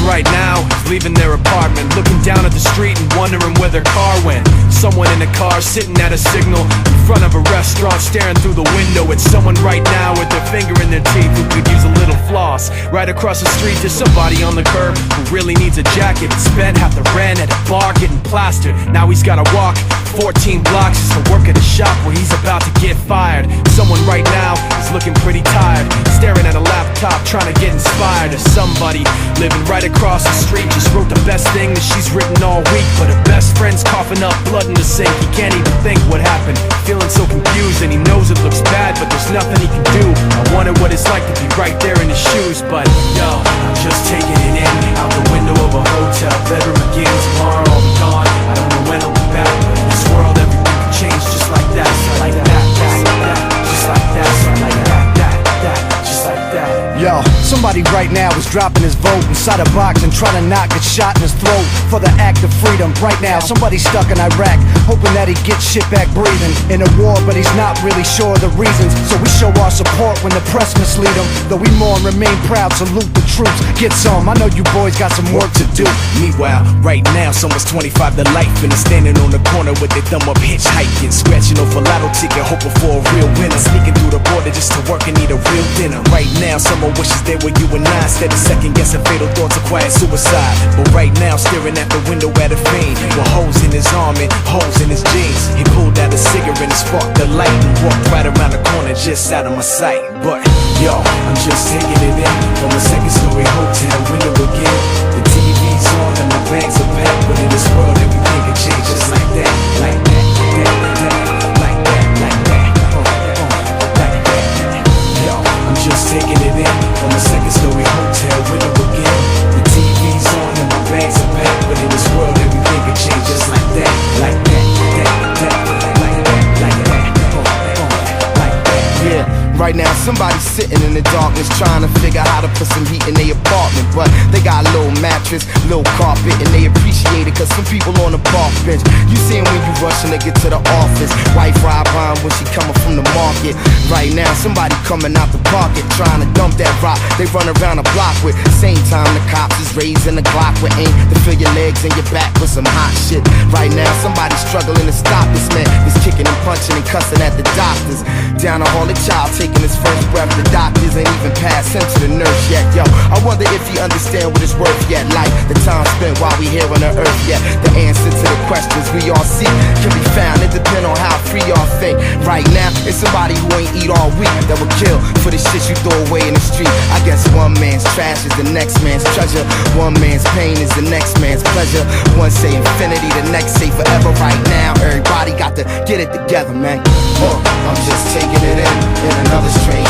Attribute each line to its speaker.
Speaker 1: right now is leaving their apartment, looking down at the street and wondering where their car went. Someone in a car sitting at a signal in front of a restaurant, staring through the window at someone right now with their finger in their teeth who could use a little floss. Right across the street there's somebody on the curb who really needs a jacket. Spent half the rent at a bar getting plastered. Now he's gotta walk 14 blocks just to work at a shop where he's about to get fired. Someone right now is looking pretty tired, staring at a laptop trying to get inspired. Or somebody living right across the street just wrote the best thing that she's written all week, but her best friend's coughing up blood in the sink. He can't even think what happened, feeling so confused, and he knows it looks bad, but there's nothing he can do. I wonder what it's like to be right there in his shoes, but yo, I'm just taking it in, out the window of a hotel bedroom again. Tomorrow I'll be gone, I don't know when I'll be back, but in this world everything can change just like that, like that, just like that, like that, just like that.
Speaker 2: Yo, somebody right now is dropping his vote inside a box and trying to not get shot in his throat for the act of freedom. Right now, somebody's stuck in Iraq, hoping that he gets shit back breathing. In a war, but he's not really sure of the reasons. So we show our support when the press mislead him. Though we mourn, remain proud, salute the troops. Get some, I know you boys got some work to do.
Speaker 3: Meanwhile, right now, someone's 25 to life and is standing on the corner with their thumb up hitchhiking, scratching off a lotto ticket, hoping for a real winner. Sneaking through the border just to work and eat a real dinner. Right now, someone wishes they were you and I, instead of second guessing fatal thoughts of quiet suicide. But right now, staring at the window at a fiend with holes in his arm and holes in his jeans. He pulled out a cigarette and sparked the light and walked right around the corner just out of my sight. But yo, I'm just taking it in from a second-story hotel window again. The TV's on and my bags are packed, but in this world everything can change just like that, like that, like that, like that, like that, like that. Yo, I'm just taking it in from a second-story hotel window again. The TV's on and my bags are packed, but in this world everything can change just like that, like that, like that, like that, like that, like that.
Speaker 4: Yeah. Right now, somebody's sitting in the darkness trying to figure out how to put some heat in their apartment. But they got a little mattress, little carpet, and they appreciate it cause some people on the park bench. You see 'em when you rushing to get to the office. Wife ride behind when she coming from the market. Right now, somebody coming out the pocket trying to dump that rock they run around the block with. Same time the cops is raising the Glock with aim to fill your legs and your back with some hot shit. Right now, somebody's struggling to stop this man. He's kicking and punching and cussing at the doctors. Down a hall, a child taking his first breath. The doctors ain't even passed him to the nurse yet. Yo, I wonder if he understand what it's worth yet. Like the time spent while we here on the earth yet. The answer to the questions we all seek can be found. It depends on how free y'all think. Right now, it's somebody who ain't eat all week that will kill for the shit you throw away in the street. I guess one man's trash is the next man's treasure. One man's pain is the next man's pleasure. One say infinity, the next say forever. Right now, everybody got to get it together, man. I'm just taking it in another strange